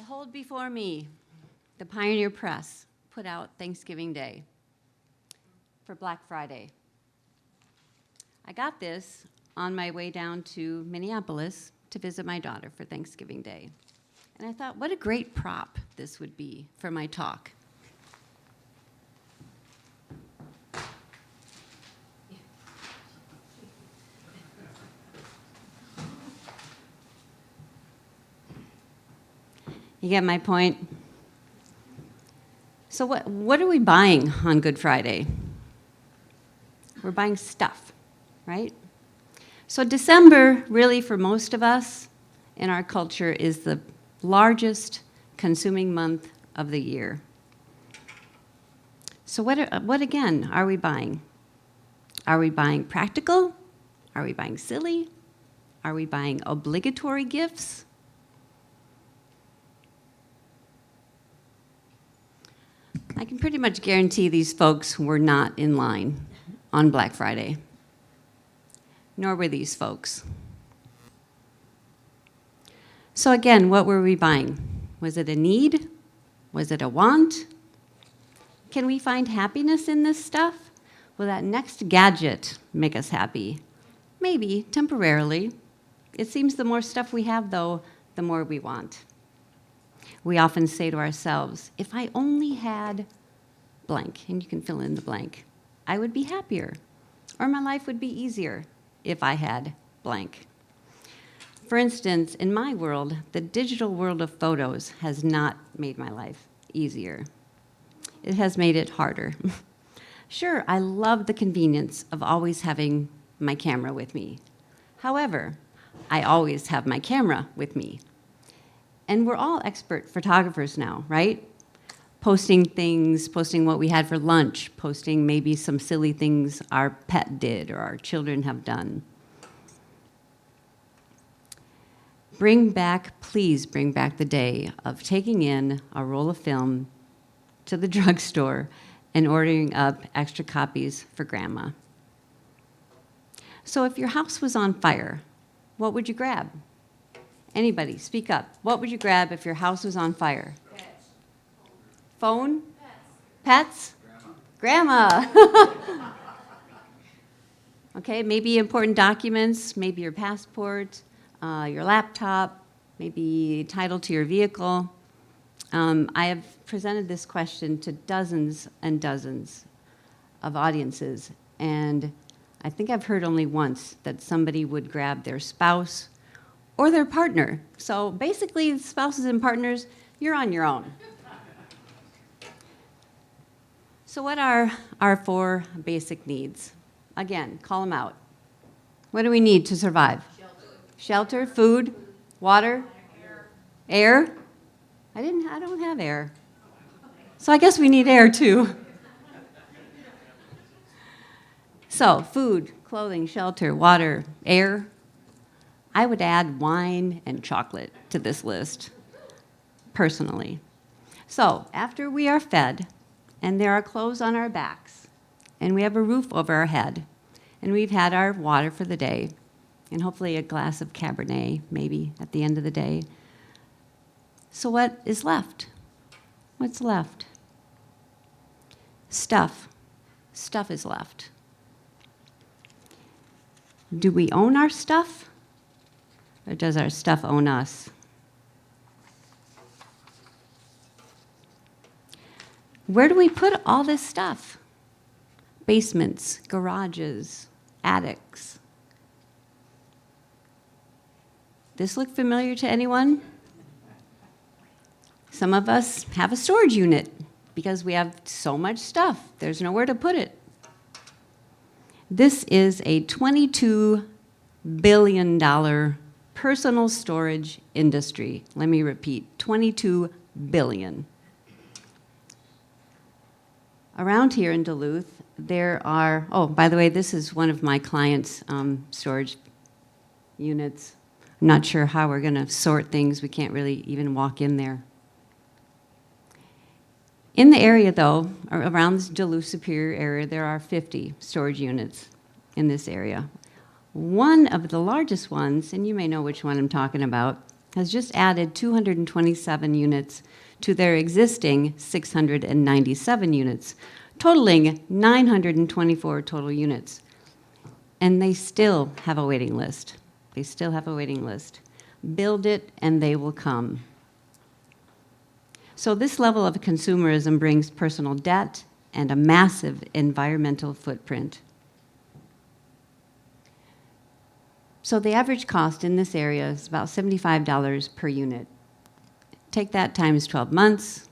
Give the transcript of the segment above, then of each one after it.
Behold before me, the Pioneer Press put out Thanksgiving Day for Black Friday. I got this on my way down to Minneapolis to visit my daughter for Thanksgiving Day. And I thought, what a great prop this would be for my talk. You get my point? So what are we buying on Good Friday? We're buying stuff, right? So December, really for most of us in our culture, is the largest consuming month of the year. So what again are we buying? Are we buying practical? Are we buying silly? Are we buying obligatory gifts? I can pretty much guarantee these folks were not in line on Black Friday, nor were these folks. So again, what were we buying? Was it a need? Was it a want? Can we find happiness in this stuff? Will that next gadget make us happy? Maybe, temporarily. It seems the more stuff we have, though, the more we want. We often say to ourselves, if I only had blank, and you can fill in the blank, I would be happier, or my life would be easier if I had blank. For instance, in my world, the digital world of photos has not made my life easier. It has made it harder. Sure, I love the convenience of always having my camera with me. However, I always have my camera with me. And we're all expert photographers now, right? Posting things, posting what we had for lunch, posting maybe some silly things our pet did or our children have done. Please bring back the day of taking in a roll of film to the drugstore and ordering up extra copies for Grandma. So if your house was on fire, what would you grab? Anybody, speak up. What would you grab if your house was on fire? Pets. Phone? Pets. Pets? Grandma. Okay, maybe important documents, maybe your passport, your laptop, maybe title to your vehicle. I have presented this question to dozens and dozens of audiences, and I think I've heard only once that somebody would grab their spouse or their partner. So basically, spouses and partners, you're on your own. So what are our 4 basic needs? Again, call them out. What do we need to survive? Shelter, food, water, air. I don't have air. So I guess we need air too. So food, clothing, shelter, water, air. I would add wine and chocolate to this list, personally. So after we are fed, and there are clothes on our backs, and we have a roof over our head, and we've had our water for the day, and hopefully a glass of Cabernet, maybe, at the end of the day. So what is left? What's left? Stuff. Stuff is left. Do we own our stuff? Or does our stuff own us? Where do we put all this stuff? Basements, garages, attics. This look familiar to anyone? Some of us have a storage unit because we have so much stuff. There's nowhere to put it. This is a $22 billion personal storage industry. Let me repeat, 22 billion. Around here in Duluth, there are, oh, by the way, this is one of my clients' storage units. I'm not sure how we're gonna sort things. We can't really even walk in there. In the area though, around this Duluth Superior area, there are 50 storage units in this area. One of the largest ones, and you may know which one I'm talking about, has just added 227 units to their existing 697 units, totaling 924 total units. And they still have a waiting list. They still have a waiting list. Build it and they will come. So this level of consumerism brings personal debt and a massive environmental footprint. So the average cost in this area is about $75 per unit. Take that times 12 months,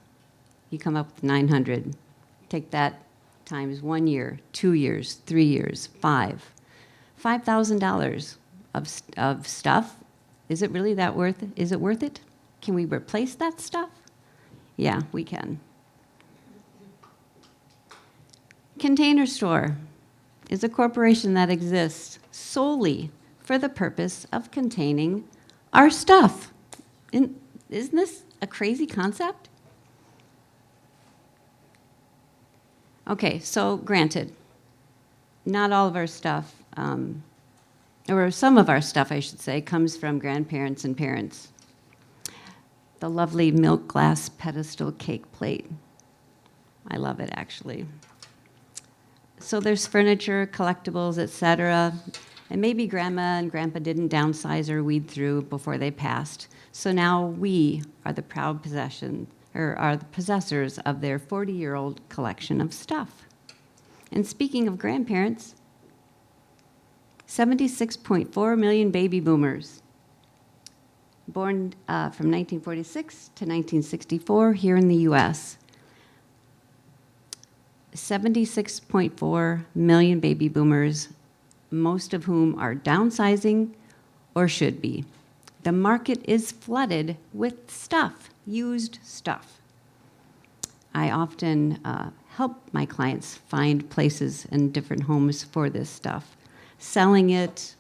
you come up with 900. Take that times 1 year, 2 years, 3 years, $5,000 of stuff. Is it really that worth it? Is it worth it? Can we replace that stuff? Yeah, we can. Container Store is a corporation that exists solely for the purpose of containing our stuff. Isn't this a crazy concept? Okay, so granted, not all of our stuff, or some of our stuff, I should say, comes from grandparents and parents. The lovely milk glass pedestal cake plate. I love it, actually. So there's furniture, collectibles, etc. And maybe grandma and grandpa didn't downsize or weed through before they passed. So now we are the proud possession, or are the possessors of their 40-year-old collection of stuff. And speaking of grandparents, 76.4 million baby boomers born from 1946 to 1964 here in the US. 76.4 million baby boomers, most of whom are downsizing or should be. The market is flooded with stuff, used stuff. I often help my clients find places and different homes for this stuff, selling it,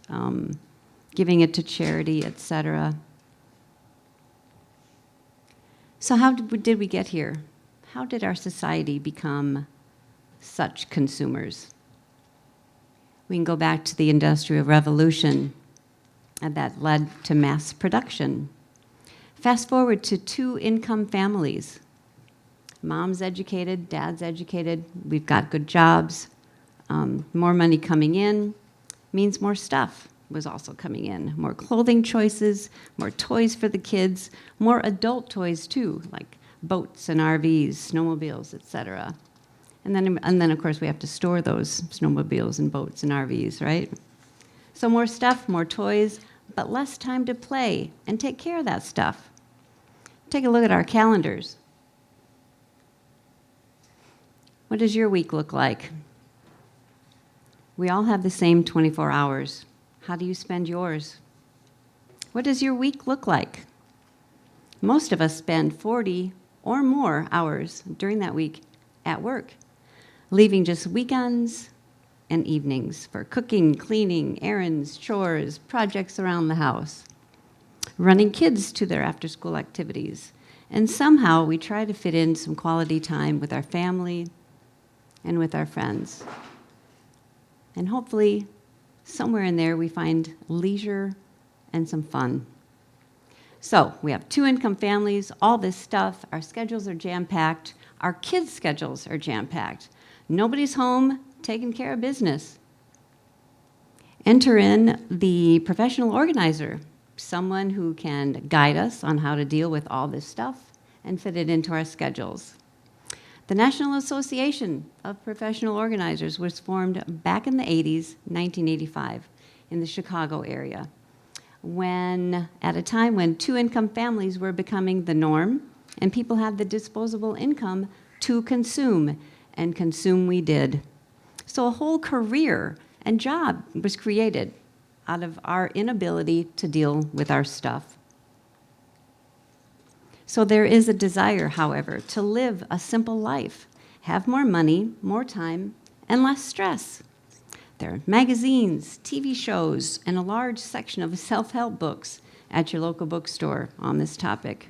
giving it to charity, etc. So how did we get here? How did our society become such consumers? We can go back to the Industrial Revolution, and that led to mass production. Fast forward to two-income families. Mom's educated, dad's educated, we've got good jobs, more money coming in means more stuff was also coming in. More clothing choices, more toys for the kids, more adult toys too, like boats and RVs, snowmobiles, etc. And then, of course, we have to store those snowmobiles and boats and RVs, right? So more stuff, more toys, but less time to play and take care of that stuff. Take a look at our calendars. What does your week look like? We all have the same 24 hours. How do you spend yours? What does your week look like? Most of us spend 40 or more hours during that week at work, leaving just weekends and evenings for cooking, cleaning, errands, chores, projects around the house, running kids to their after-school activities. And somehow we try to fit in some quality time with our family and with our friends. And hopefully, somewhere in there we find leisure and some fun. So we have two-income families, all this stuff, our schedules are jam-packed, our kids' schedules are jam-packed. Nobody's home taking care of business. Enter in the professional organizer, someone who can guide us on how to deal with all this stuff and fit it into our schedules. The National Association of Professional Organizers was formed back in the 80s, 1985, in the Chicago area, at a time when two-income families were becoming the norm and people had the disposable income to consume, and consume we did. So a whole career and job was created out of our inability to deal with our stuff. So there is a desire, however, to live a simple life, have more money, more time, and less stress. There are magazines, TV shows, and a large section of self-help books at your local bookstore on this topic.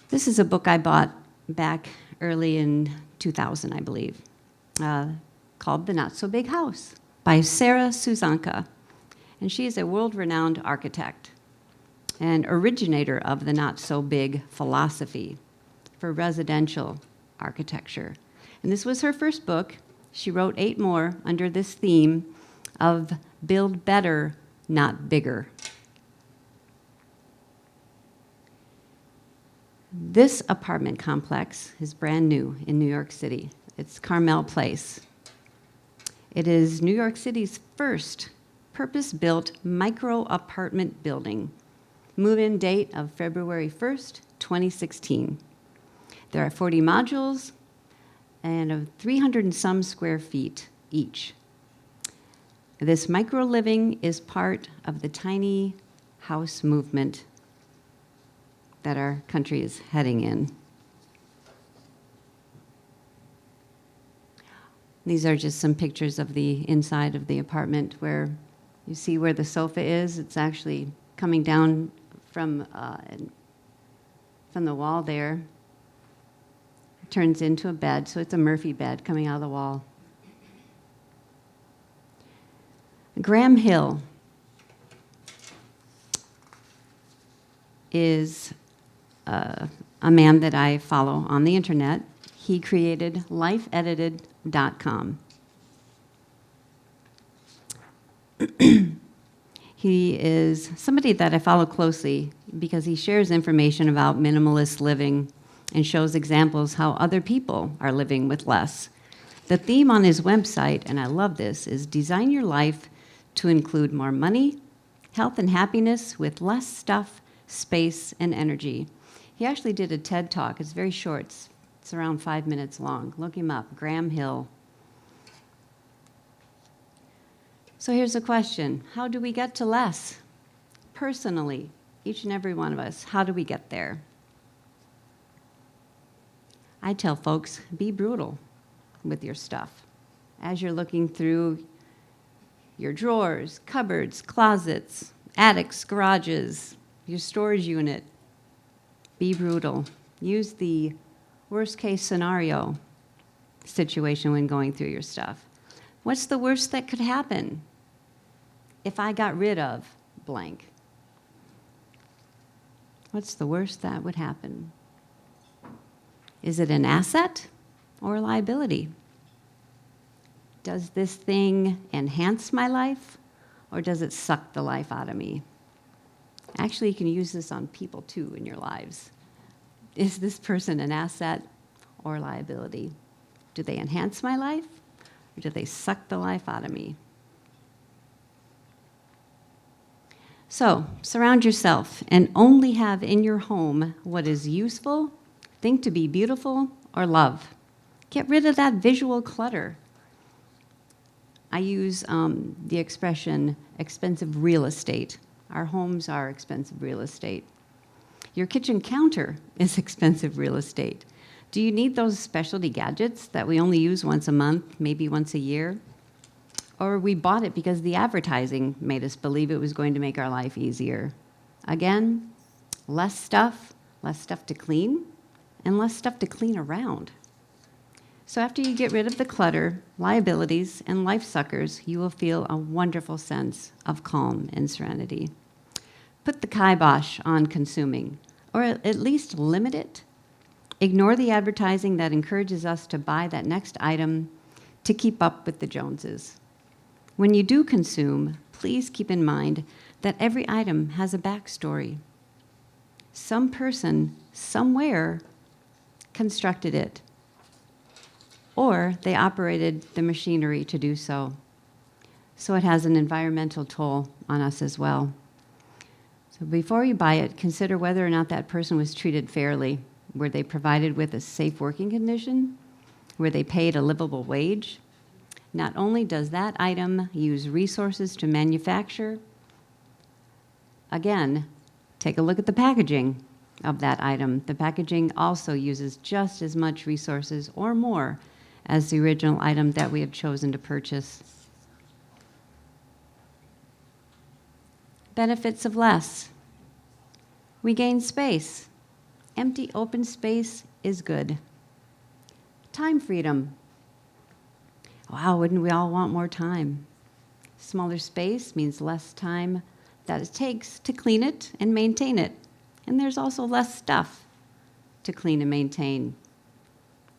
This is a book I bought back early in 2000, I believe, called The Not So Big House by Sarah Suzanka. And she is a world-renowned architect and originator of the not-so-big philosophy for residential architecture. And this was her first book. She wrote 8 more under this theme of build better, not bigger. This apartment complex is brand new in New York City. It's Carmel Place. It is New York City's first purpose-built micro-apartment building. Move-in date of February 1st, 2016. There are 40 modules and of 300 and some square feet each. This micro-living is part of the tiny house movement that our country is heading in. These are just some pictures of the inside of the apartment where you see where the sofa is. It's actually coming down from the wall there. It turns into a bed, so it's a Murphy bed coming out of the wall. Graham Hill is a man that I follow on the internet. He created lifeedited.com. He is somebody that I follow closely because he shares information about minimalist living and shows examples how other people are living with less. The theme on his website, and I love this, is design your life to include more money, health and happiness with less stuff, space, and energy. He actually did a TED Talk. It's very short. It's around 5 minutes long. Look him up, Graham Hill. So here's a question. How do we get to less? Personally, each and every one of us, how do we get there? I tell folks, be brutal with your stuff. As you're looking through your drawers, cupboards, closets, attics, garages, your storage unit, be brutal. Use the worst case scenario situation when going through your stuff. What's the worst that could happen if I got rid of blank? What's the worst that would happen? Is it an asset or a liability? Does this thing enhance my life or does it suck the life out of me? Actually, you can use this on people too in your lives. Is this person an asset or liability? Do they enhance my life or do they suck the life out of me? So, surround yourself and only have in your home what is useful, think to be beautiful, or love. Get rid of that visual clutter. I use the expression expensive real estate. Our homes are expensive real estate. Your kitchen counter is expensive real estate. Do you need those specialty gadgets that we only use once a month, maybe once a year? Or we bought it because the advertising made us believe it was going to make our life easier. Again, less stuff to clean, and less stuff to clean around. So after you get rid of the clutter, liabilities, and life suckers, you will feel a wonderful sense of calm and serenity. Put the kibosh on consuming, or at least limit it. Ignore the advertising that encourages us to buy that next item to keep up with the Joneses. When you do consume, please keep in mind that every item has a backstory. Some person, somewhere, constructed it, or they operated the machinery to do so. So it has an environmental toll on us as well. So before you buy it, consider whether or not that person was treated fairly. Were they provided with a safe working condition? Were they paid a livable wage? Not only does that item use resources to manufacture, again, take a look at the packaging of that item. The packaging also uses just as much resources or more as the original item that we have chosen to purchase. Benefits of less. We gain space. Empty, open space is good. Time freedom. Wow, wouldn't we all want more time? Smaller space means less time that it takes to clean it and maintain it. And there's also less stuff to clean and maintain.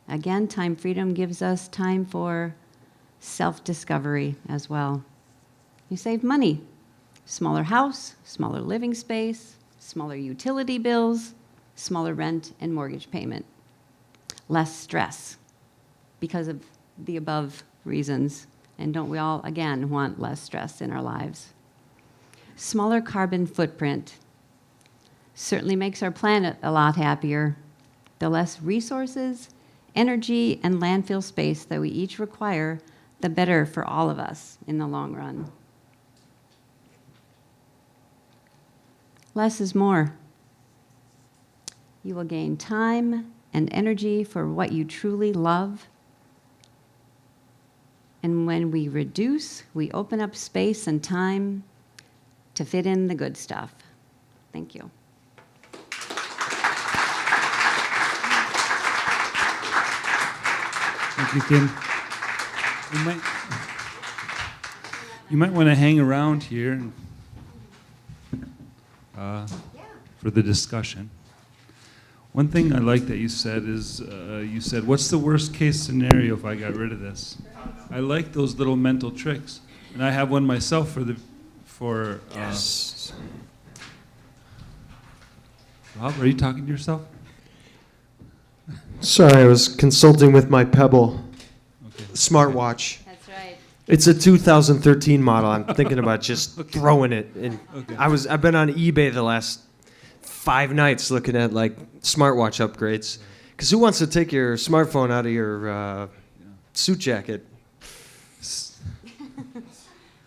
Again, time freedom gives us time for self-discovery as well. You save money. Smaller house, smaller living space, smaller utility bills, smaller rent and mortgage payment. Less stress because of the above reasons. And don't we all, again, want less stress in our lives? Smaller carbon footprint certainly makes our planet a lot happier. The less resources, energy, and landfill space that we each require, the better for all of us in the long run. Less is more. You will gain time and energy for what you truly love. And when we reduce, we open up space and time to fit in the good stuff. Thank you. Thank you, Kim. You might want to hang around here for the discussion. One thing I like that you said is, you said, what's the worst case scenario if I got rid of this? I like those little mental tricks. And I have one myself yes. Rob, are you talking to yourself? Sorry, I was consulting with my Pebble smartwatch. That's right. It's a 2013 model. I'm thinking about just throwing it. And I've been on eBay the last 5 nights looking at like smartwatch upgrades. Because who wants to take your smartphone out of your suit jacket?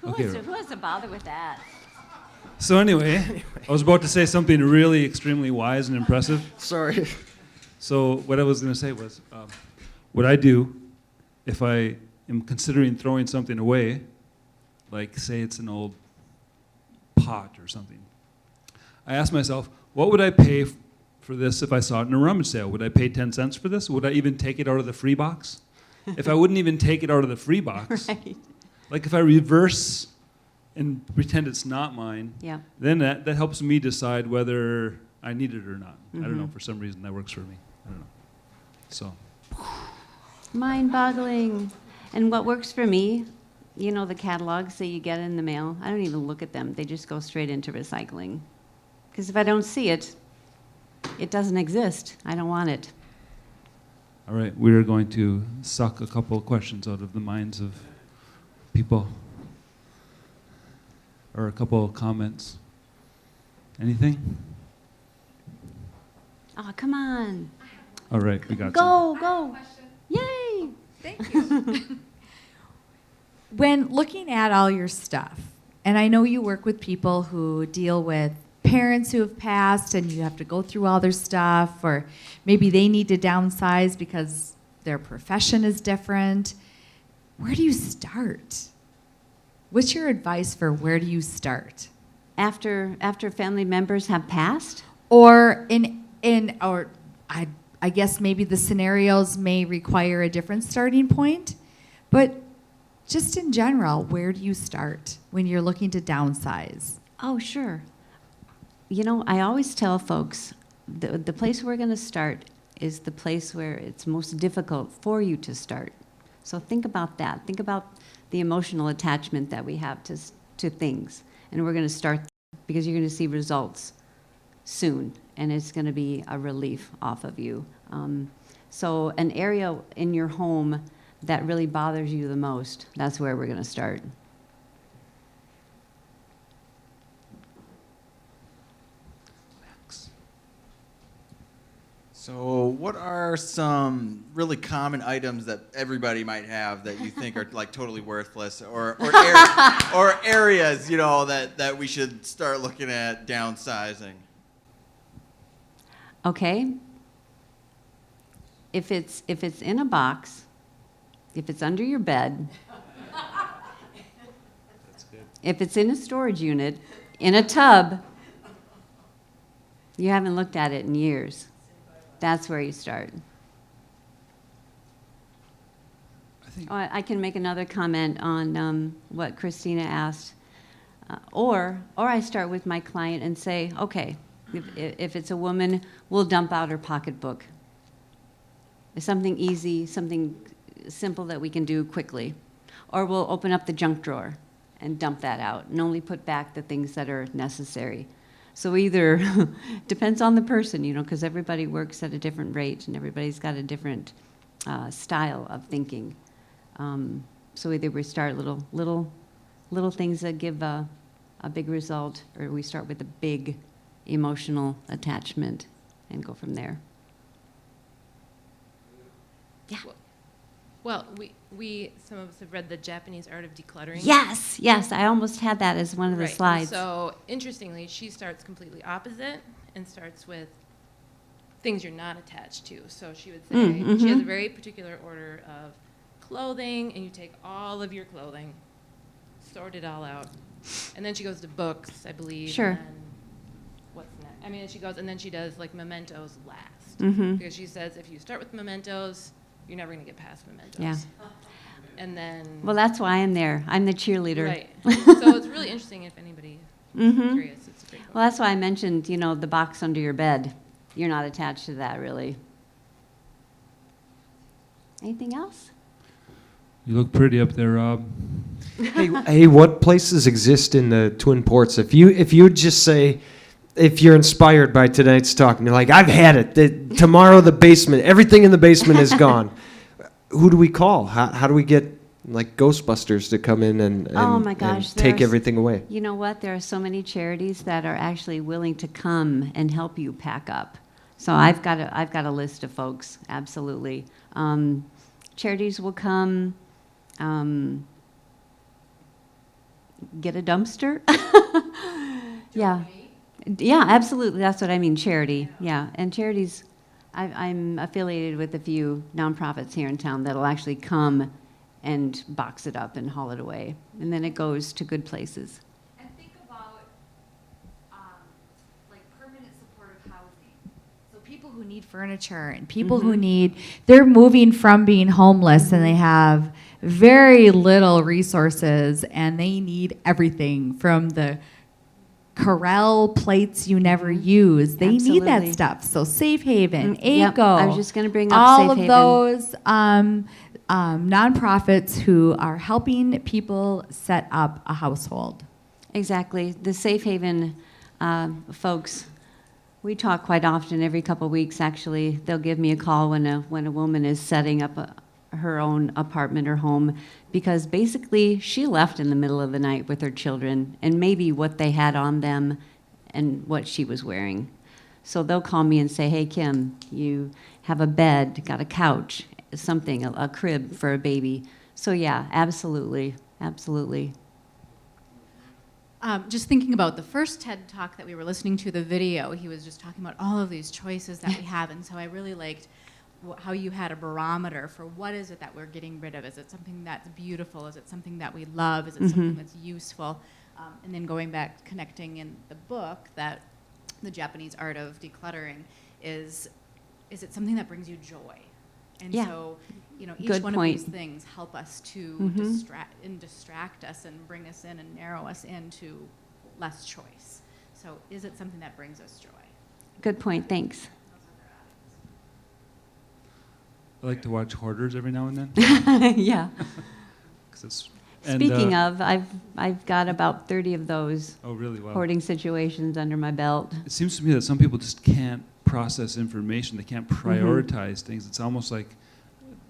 Who wants to bother with that? So anyway, I was about to say something really extremely wise and impressive. Sorry. So what I was going to say was, what I do if I am considering throwing something away, like say it's an old pot or something, I ask myself, what would I pay for this if I saw it in a rummage sale? Would I pay 10 cents for this? Would I even take it out of the free box? If I wouldn't even take it out of the free box, Right. like if I reverse and pretend it's not mine, Yeah. then that helps me decide whether I need it or not. I don't know, for some reason that works for me. I don't know. So. Mind-boggling. And what works for me, you know, the catalogs that you get in the mail, I don't even look at them. They just go straight into recycling. Because if I don't see it, it doesn't exist. I don't want it. All right, we're going to suck a couple of questions out of the minds of people. Or a couple of comments. Anything? Oh, come on. All right, we got some. Go. Yay. Thank you. When looking at all your stuff, and I know you work with people who deal with parents who have passed and you have to go through all their stuff, or maybe they need to downsize because their profession is different. Where do you start? What's your advice for where do you start? After family members have passed? Or I guess maybe the scenarios may require a different starting point, but just in general, where do you start when you're looking to downsize? Oh, sure. You know, I always tell folks the place we're going to start is the place where it's most difficult for you to start. So think about that. Think about the emotional attachment that we have to things. And we're going to start because you're going to see results soon, and it's going to be a relief off of you. So an area in your home that really bothers you the most, that's where we're going to start. So what are some really common items that everybody might have that you think are like totally worthless, or areas, you know, that we should start looking at downsizing? Okay. If it's in a box, if it's under your bed, if it's in a storage unit, in a tub, you haven't looked at it in years. That's where you start. I think I can make another comment on what Christina asked. Or I start with my client and say, okay, if it's a woman, we'll dump out her pocketbook. It's something easy, something simple that we can do quickly. Or we'll open up the junk drawer and dump that out and only put back the things that are necessary. So either, depends on the person, you know, because everybody works at a different rate and everybody's got a different style of thinking. So either we start little things that give a big result, or we start with a big emotional attachment and go from there. Yeah. Well, we some of us have read The Japanese Art of Decluttering. Yes, I almost had that as one of the Right. slides. So interestingly, she starts completely opposite and starts with things you're not attached to. So she would say she has a very particular order of clothing, and you take all of your clothing, sort it all out, and then she goes to books, I believe. Sure. And then what's next? I mean, she goes and then she does like mementos last, because she says if you start with mementos, you're never going to get past mementos. Yeah. And then. Well, that's why I'm there. I'm the cheerleader. Right. So it's really interesting if anybody is curious. It's a great book. Well, that's why I mentioned, you know, the box under your bed. You're not attached to that, really. Anything else? you look pretty up there, Rob. Hey, what places exist in the Twin Ports? If you just say, if you're inspired by tonight's talk, and you're like, I've had it. Tomorrow the basement, everything in the basement is gone. Who do we call? How do we get like Ghostbusters to come in and Oh my gosh, and take there's- everything away? You know what? There are so many charities that are actually willing to come and help you pack up. So I've got a list of folks, absolutely. Charities will come, get a dumpster. Yeah. Yeah, absolutely. That's what I mean, charity. Yeah, and charities, I'm affiliated with a few nonprofits here in town that'll actually come and box it up and haul it away. And then it goes to good places. And think about like permanent supportive housing. So people who need furniture and people who they're moving from being homeless and they have very little resources and they need everything from the Corel plates you never use. They need that Absolutely. stuff. So Safe Haven, Yep, ACO. I was just gonna bring up all Safe of Haven. those nonprofits who are helping people set up a household. Exactly. The Safe Haven folks, we talk quite often, every couple of weeks actually. They'll give me a call when a woman is setting up her own apartment or home, because basically she left in the middle of the night with her children and maybe what they had on them and what she was wearing. So they'll call me and say, hey, Kim, you have a bed, got a couch, something, a crib for a baby. So yeah, absolutely, absolutely. Just thinking about the first TED Talk that we were listening to, the video, he was just talking about all of these choices that we have, and so I really liked how you had a barometer for what is it that we're getting rid of. Is it something that's beautiful? Is it something that we love? Is it something that's useful? And then going back, connecting in the book that the Japanese art of decluttering is it something that brings you joy? And Yeah. so, you know, each Good one point. of these things help us to distract us and bring us in and narrow us into less choice. So is it something that brings us joy? Good point, thanks. I like to watch Hoarders every now and then. Yeah. 'Cause it's, Speaking of, I've got about 30 of those oh, really? Wow. hoarding situations under my belt. It seems to me that some people just can't process information. They can't prioritize things. It's almost like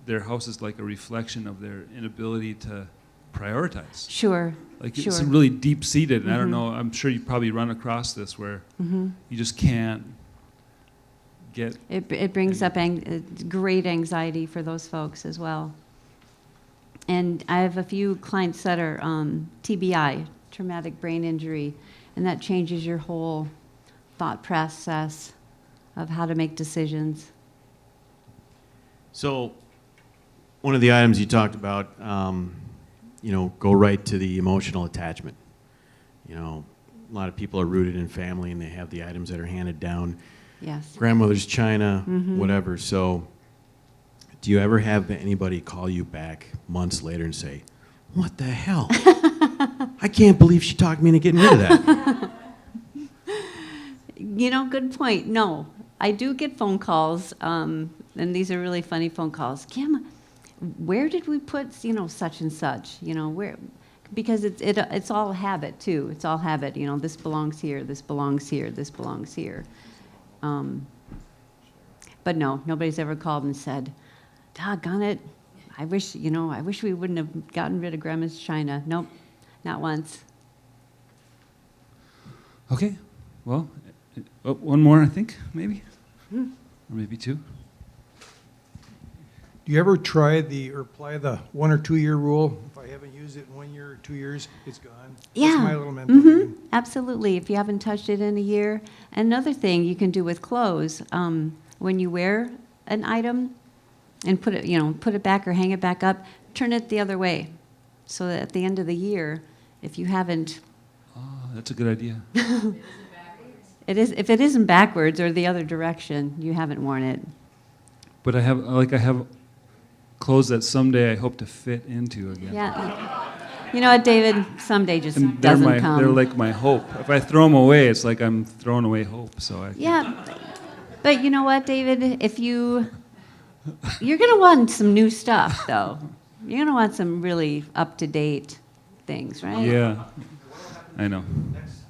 their house is like a reflection of their inability to prioritize. Sure. Like sure. it's really deep-seated, and I don't know, I'm sure you probably run across this where you just can't get... It brings up great anxiety for those folks as well. And I have a few clients that are TBI, traumatic brain injury, and that changes your whole thought process of how to make decisions. So, one of the items you talked about, you know, go right to the emotional attachment. You know, a lot of people are rooted in family and they have the items that are handed down, Yes. grandmother's china, whatever. So, do you ever have anybody call you back months later and say, "What the hell? I can't believe she talked me into getting rid of that"? You know, good point. No, I do get phone calls, and these are really funny phone calls. Kim, where did we put, you know, such and such? You know, where? Because it's all habit too. It's all habit. You know, this belongs here. This belongs here. This belongs here. But no, nobody's ever called and said, "Doggone it, I wish we wouldn't have gotten rid of Grandma's china." Nope, not once. Okay, well, one more, I think, maybe, or maybe two. Do you ever try apply the 1 or 2 year rule? If I haven't used it in 1 year or 2 years, it's gone. Yeah. That's my little mental game. Absolutely. If you haven't touched it in a year. Another thing you can do with clothes, when you wear an item and put it back or hang it back up, turn it the other way, so that at the end of the year, if you haven't, Oh, that's a good idea. if it isn't backwards or the other direction, you haven't worn it. But I have clothes that someday I hope to fit into again. Yeah. You know what, David? Someday just And doesn't come. they're like my hope. If I throw them away, it's like I'm throwing away hope. So I Yeah, but you know what, David? You're gonna want some new stuff, though. You're gonna want some really up-to-date things, right? Yeah, I know. Next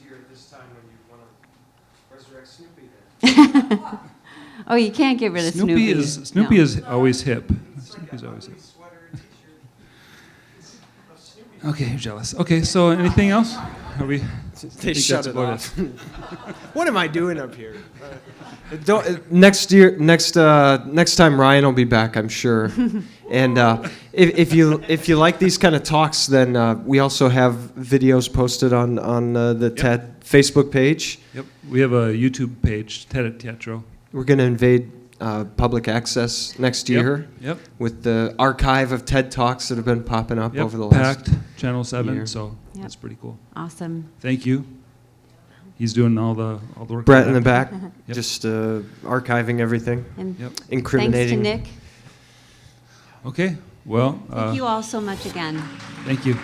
year at this time when you want to resurrect Snoopy then. Oh, you can't get rid of Snoopy. Snoopy No. is always hip. Snoopy's always hip. Okay, you're jealous. Okay, so anything else? Are we? They think shut that's it about off. What am I doing up here? Next time Ryan will be back, I'm sure. And if you like these kind of talks, then we also have videos posted on the TED Facebook page. Yep, we have a YouTube page, Teatro. We're going to invade public access next year Yep. with the archive of TED Talks that have been popping up Yep. over the last. Packed, Channel 7, year. so Yep. that's pretty cool. Awesome. Thank you. He's doing all the work. Brett in the back, Yep. just archiving everything, And Yep. incriminating. thanks to Nick. Okay, well, Thank you all so much again. thank you.